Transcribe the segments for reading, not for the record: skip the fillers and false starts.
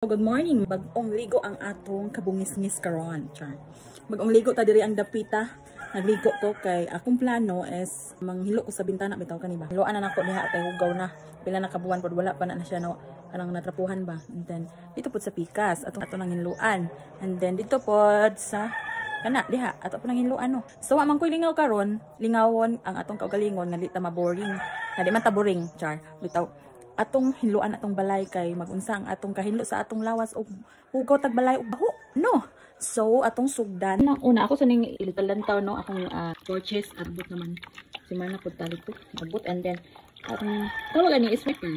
Good morning. Bagong ligo ang atong kabungis-ngis karon. Bagong ligo ta diri ang dapita. Nagligo ko kay akong plano is manghilo ko sa bintana bitaw kani ba. Hiloan na nako diha kay hugaw na. Pila na kabuan pod wala pa na siya no kanang natrapuhan ba. And then dito pod sa pikas atong nang hinluan. And then dito pod sa kana diha ato po nang hinluan no. So wa man koy lingaw karon, lingawon ang atong kaugalingon nga di ta maboring. Nga di man ta boring, bitaw. Atong hinluan atong balay kay magunsa ang atong kahinlo sa atong lawas og hugaw tag balay og baho no. So atong sugdan nang una ako sa ning ilitalantaw no akong purchase abot naman si mana pud talit ko abot. And then atong tawagan ni is wiper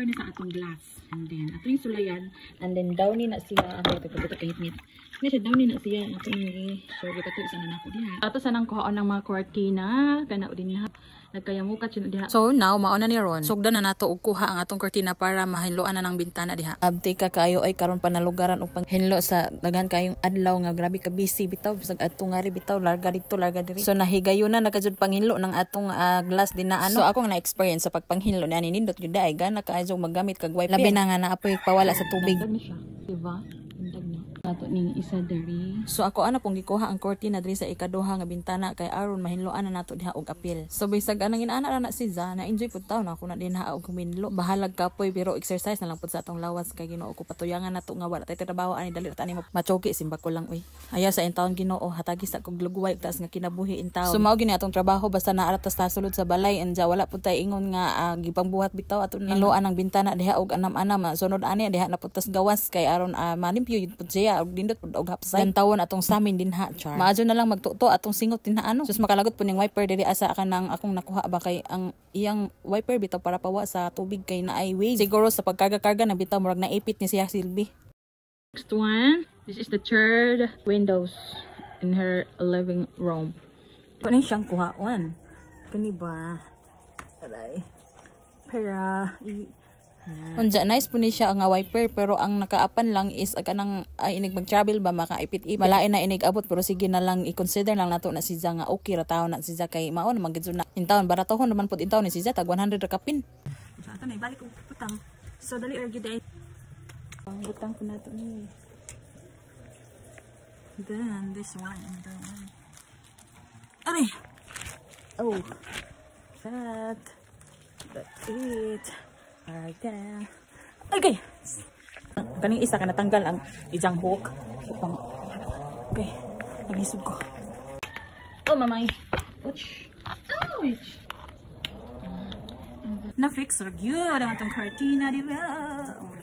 ni sa atong glass. And then atong sulayan and then daw ni na siya ang pagbuto kay hitnit ni siya daw ni na siya atong ni so gito sa nako diha ato sa nang kuhaon ng mga cortina kana din ha nagkayamukat siya diha. So now mauna ni ron sugdan na nato og kuha ang atong cortina para mahinloan na ng bintana diha. Abti ka kayo ay karon pa nalugaran og panghinlo sa daghan kayong adlaw nga grabe ka busy bitaw bisag atong ngari bitaw larga dito larga diri. So nahigayon na nagajud panghinlo ng atong glass din na ano. So ako nga na experience sa pagpanghinlo ni ani nindot gyud ay gana kaayo maggamit kag wiper labi na nga naapoy pawala sa tubig. Diba? Ato ning isa diri. So ako ana pong gikuha ang cortina diri sa ikaduha nga bintana kay aron mahinloan na nato diha og apil. So bisag anang inaana na si Za na enjoy pud taw na ako na dinha og huminlo. Bahalag kapoy pero exercise na lang pud sa atong lawas kay Ginoo ko patuyangan nato nga wala tay trabaho ani dali ta ani machoki simba ko lang uy. Aya sa intawon Ginoo hatagi sa kog lugway taas nga kinabuhi intawon. So mao gini atong trabaho basta naara ta sulod sa balay and wala pud tay ingon nga gipangbuhat bitaw ato hinloan ang bintana diha og anam-anam sunod ani diha na pud tas gawas kay aron malimpyo yun pud siya og dindot pud og hapsay. Tawon atong samin dinha char. Maadyo na lang magtuto atong singot dinha ano. Sus makalagot po ning wiper diri asa kanang akong nakuha ba kay ang iyang wiper bitaw para pawa sa tubig kay naay wave. Siguro sa pagkarga-karga na bitaw murag naipit ni siya silbi. Next one, this is the third windows in her living room. Kani siyang kuhaon. Kani ba? Aray. Para unja nice po ni siya nga wiper pero ang nakaapan lang is kanang inig mag-travel ba makaipit-ipit. Malain na inig abot pero sige na lang i-consider lang nato na si Za nga okay ra taon na si Za kay mao na magidso na intawon baratohon naman pud intawon ni si Za tag 100 ra kapin. Sa ato na ibalik og butang. So dali argue day. Ang butang ko nato ni. Then this one and then Ari. Oh. That's it. Alright then. Okay. Kaning isa ka natanggal ang ijang hook. Okay. Naglisod ko. Oh mamay. Ouch. Ouch. Na-fix ra gyud ang atong cortina di ba?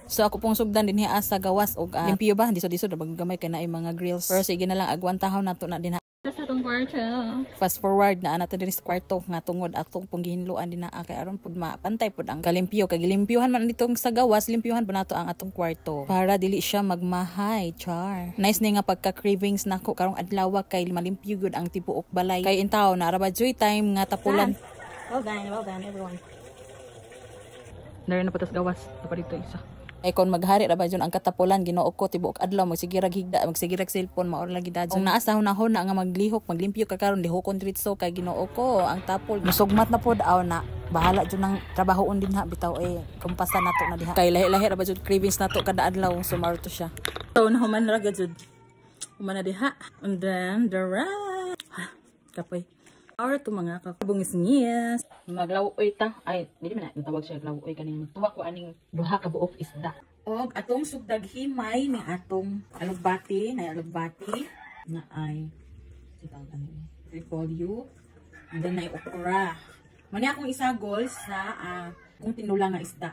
So ako pong sugdan din hiya sa gawas og limpyo ba diso-diso ra gamay kay naay mga grills. Pero sige na lang agwantahon nato na din sa atong kwarto. Fast forward na nato diri sa kwarto nga tungod atong pong gihinluan din na kay aron pud mapantay pud ang kalimpyo kay gilimpyuhan man nitong sa gawas limpyuhan pa nato ang atong kwarto para dili siya magmahay char. Nice ni nga pagka cravings nako karong adlaw kay malimpyo gud ang tibuok balay kay intaw na ra ba joy time nga tapulan. Well done everyone. Dari na patas gawas pa dito isa. Ay kon maghari ra ba jud ang katapulan Ginoo ko tibuok adlaw magsigirag higda magsigirag cellphone maor lagi dadyo. Ang naa sa hunahon na nga maglihok maglimpyo ka karon lihokon dritso kay Ginoo ko ang tapol musugmat na pod aw na bahala jud nang trabahoon din ha bitaw kumpasan nato na diha kay lahi-lahi ra ba jud cravings nato kada adlaw sumaro to siya. So nahuman ra jud human na diha and then the kapoy or to mga kakabungis-ngis maglawoy ta ay dili man tawag siya lawoy kaning magtuwa ko aning duha ka buok isda og atong sugdag himay ni atong alugbati na ay sitaw kaning repolyo and then ay okra mani akong isagol sa kung tinulang nga isda.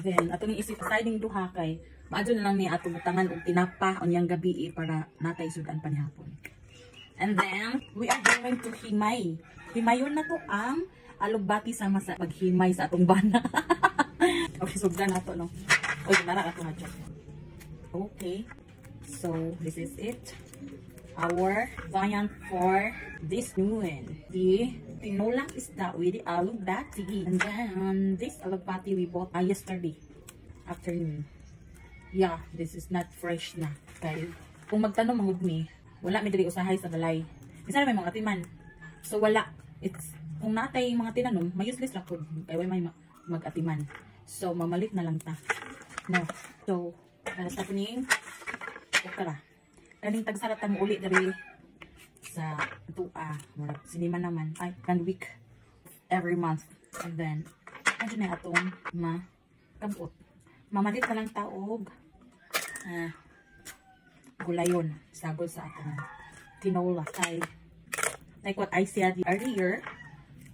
Then atong isip siding duha kay maadyo na lang ni atong butangan og tinapa unyang gabi para natay sudan panihapon. And then, we are going to himay. Himayon na to ang alugbati sama sa paghimay sa atong bana. Okay, sugdan na to, no? Uy, nara na to na dyan. Okay. So, this is it. Our viand for this noon. The tinulang isda with the alugbati. And then, this alugbati we bought yesterday afternoon. Yeah, this is not fresh na. Kaya, kung magtanong mangod mi, wala may diri usahay sa balay. Isa na may mga atiman. So wala. It's kung natay mga tinanom, may useless lang po. Kaya may mag-atiman. So mamalit na lang ta. No. So Basta po ni okra. Kaning tagsarat ang uli dari sa tua. Sinima naman. Ay, 1 week. Every month. And then, ano na atong kampot. Mamalit ka lang taog. Gulayon. Sagol sa atong tinola. Like what I said earlier,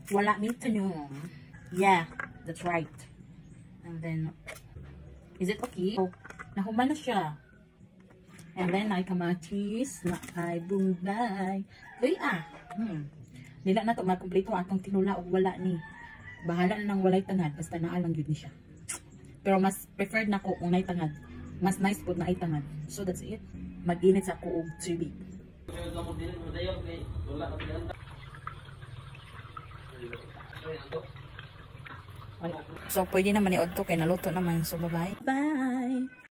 wala meat to know. Yeah, that's right. And then, is it okay? So, nahuman na siya. And then, ay kamatis, na ay bunday. Uy, Nila na ito, makomplito atong tinula o wala ni. Bahala na ng walay tangad, basta naalang yun ni siya. Pero mas preferred na ko kung nay tangad. Mas nice po na ay tangad. So, that's it. Mag-init sa kuog tubig. So, pwede naman i-odto kay naluto naman. So, bye-bye. Bye!